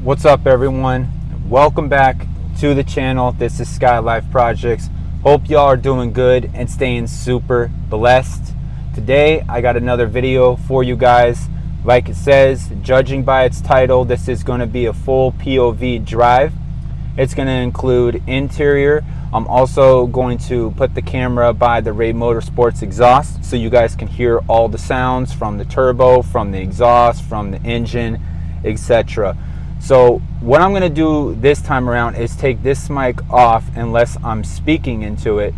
What's up, everyone? Welcome back to the channel. This is Skylyfe Projects. Hope y'all are doing good and staying super blessed. Today I got another video for you guys. Like it says, judging by its title, this is going to be a full POV drive. It's going to include interior. I'm also going to put the camera by the Ray Motorsports exhaust so you guys can hear all the sounds from the turbo, from the exhaust, from the engine, etc. So what I'm going to do this time around is take this mic off unless I'm speaking into it,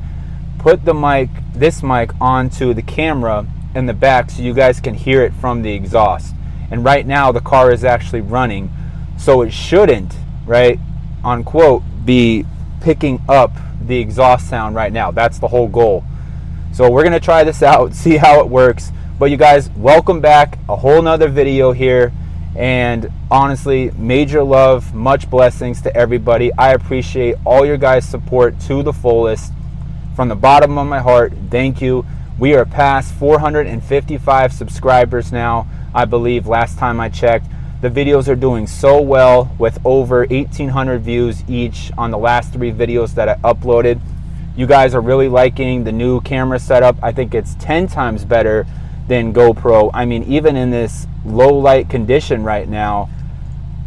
put this mic onto the camera in the back so you guys can hear it from the exhaust. And right now the car is actually running, so it shouldn't, right, unquote, be picking up the exhaust sound right now. That's the whole goal. So we're going to try this out, see how it works. But you guys, welcome back. A whole nother video here. And honestly, major love, much blessings to everybody. I appreciate all your guys' support to the fullest. From the bottom of my heart, thank you. We are past 455 subscribers now, I believe, last time I checked. The videos are doing so well with over 1,800 views each on the last 3 videos that I uploaded. You guys are really liking the new camera setup. I think it's 10 times better than GoPro. I mean, even in this low light condition right now,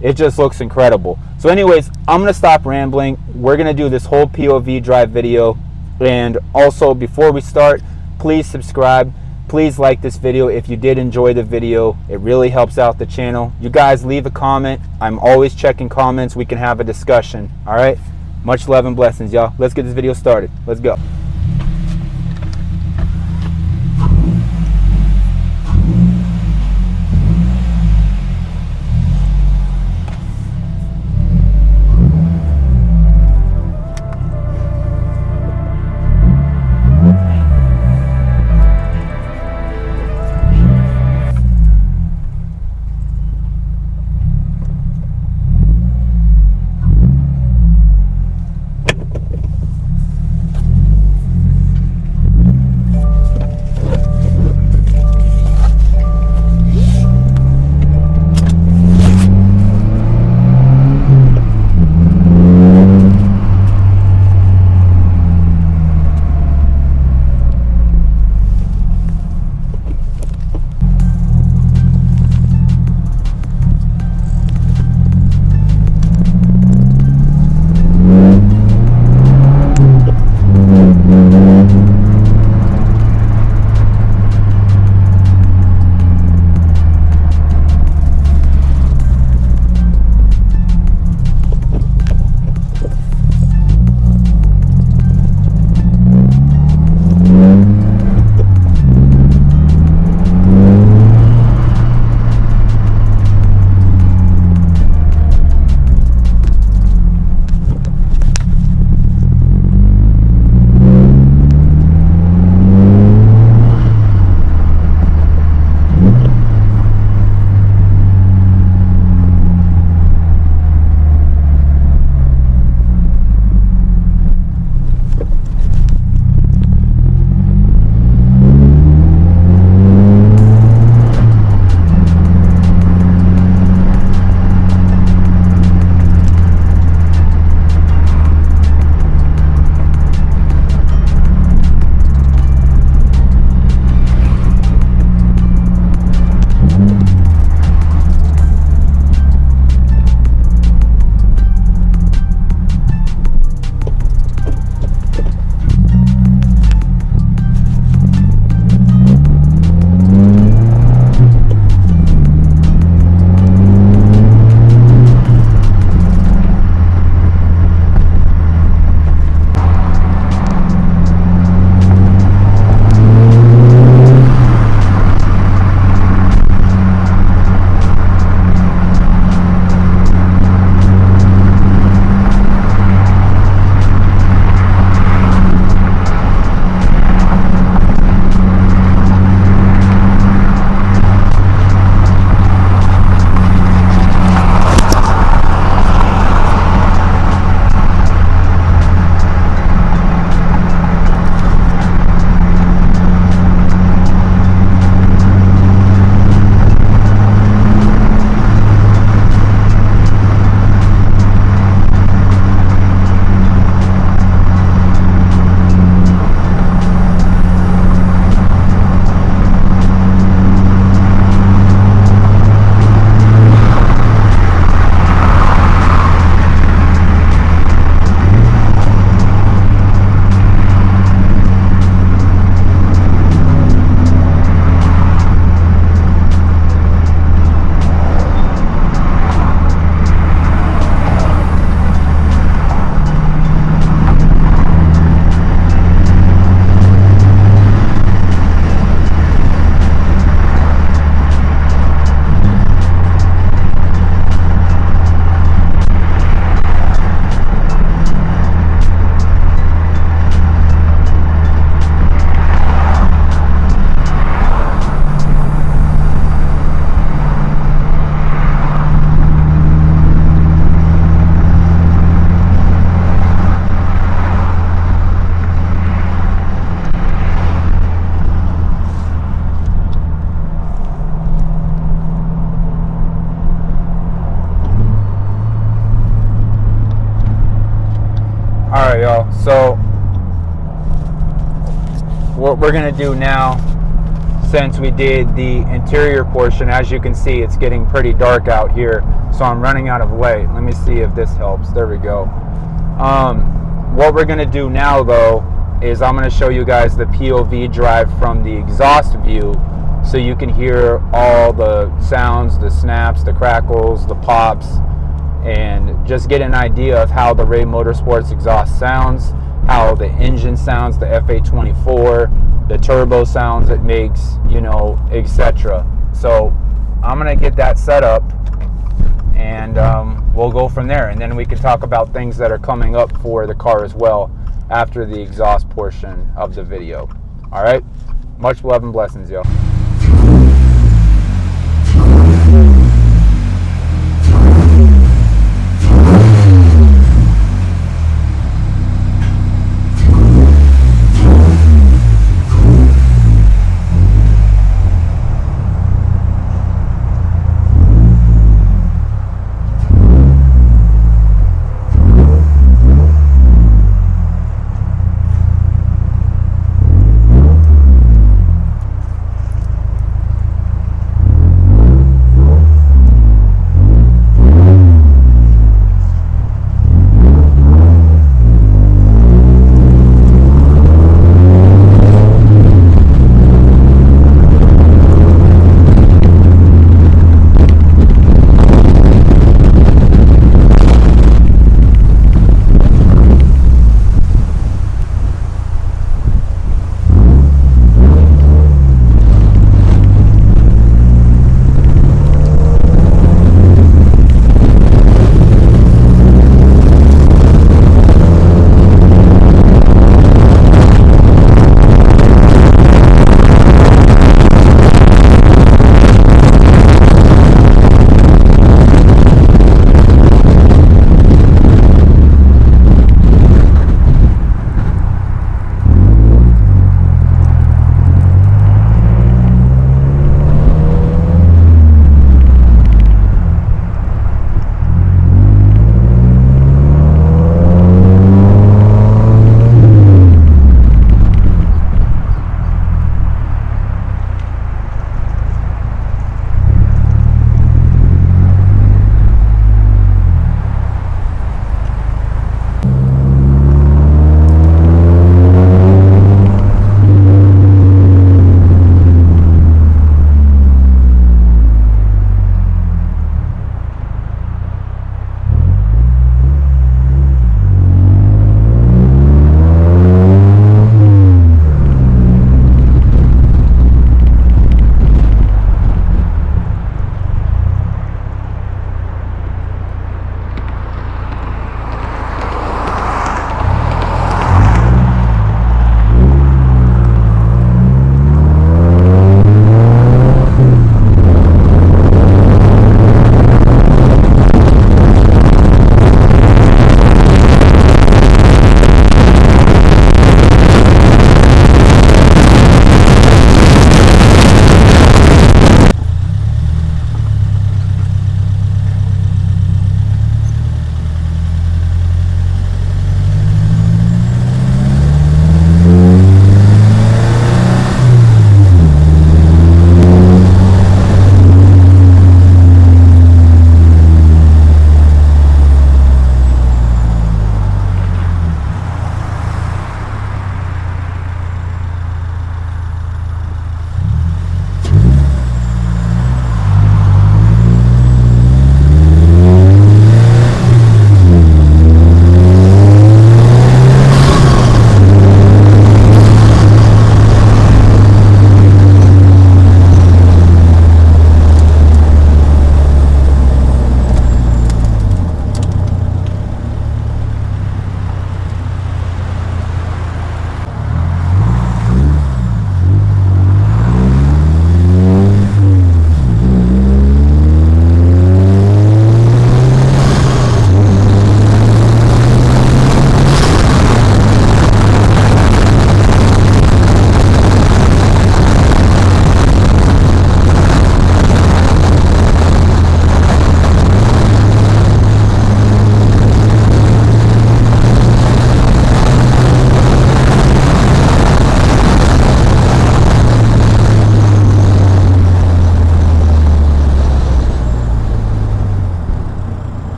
it just looks incredible. So anyways, I'm gonna stop rambling. We're gonna do this whole POV drive video. And also, before we start, please subscribe. Please like this video if you did enjoy the video. It really helps out the channel. You guys leave a comment. I'm always checking comments. We can have a discussion. All right, much love and blessings, y'all. Let's get this video started. Let's go. Alright, y'all, so what we're gonna do now, since we did the interior portion, as you can see, it's getting pretty dark out here, so I'm running out of light. Let me see if this helps. There we go. What we're gonna do now, though, is I'm gonna show you guys the POV drive from the exhaust view, so you can hear all the sounds, the snaps, the crackles, the pops, and just get an idea of how the Ray Motorsports exhaust sounds, how the engine sounds, the FA24, the turbo sounds it makes, you know, etc. So I'm gonna get that set up, and we'll go from there, and then we can talk about things that are coming up for the car as well after the exhaust portion of the video. All right, much love and blessings, y'all.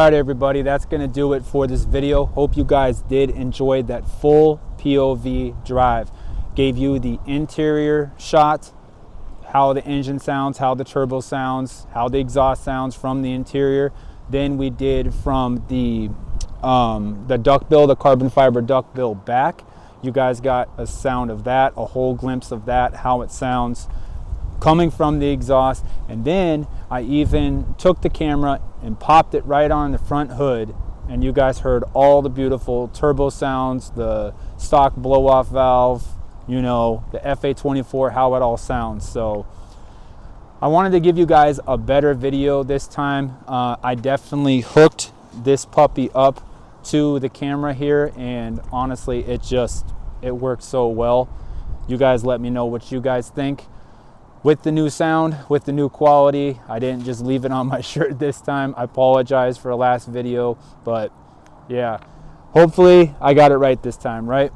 right, everybody, that's gonna do it for this video. Hope you guys did enjoy that full POV drive. Gave you the interior shot, how the engine sounds, how the turbo sounds, how the exhaust sounds from the interior. Then we did from the duckbill, the carbon fiber duckbill back. You guys got a sound of that, a whole glimpse of that, how it sounds coming from the exhaust. And then I even took the camera and popped it right on the front hood, and you guys heard all the beautiful turbo sounds, the stock blow-off valve, you know, the FA24, how it all sounds. So I wanted to give you guys a better video this time. I definitely hooked this puppy up to the camera here, and honestly it worked so well. You guys let me know what you guys think with the new sound, with the new quality. I didn't just leave it on my shirt this time. I apologize for the last video, but yeah, hopefully I got it right this time, right?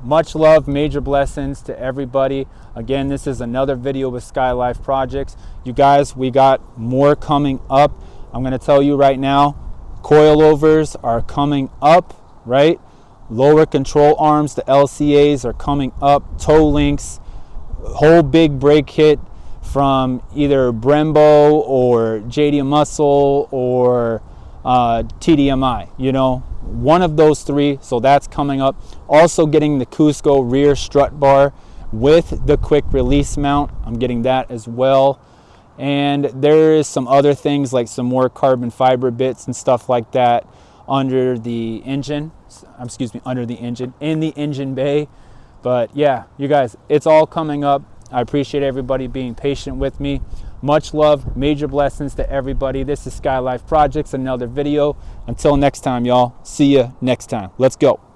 Much love, major blessings to everybody. Again, this is another video with Skylyfe Projects. You guys, we got more coming up. I'm gonna tell you right now, coilovers are coming up, right? Lower control arms, the LCAs are coming up, toe links, whole big brake kit from either Brembo or JD Muscle or TDMI, you know, one of those three. So that's coming up. Also getting the Cusco rear strut bar with the quick release mount. I'm getting that as well. And there is some other things like some more carbon fiber bits and stuff like that under the engine, in the engine bay. But yeah, you guys, it's all coming up. I appreciate everybody being patient with me. Much love, major blessings to everybody. This is Skylyfe Projects, another video. Until next time, y'all. See ya next time. Let's go.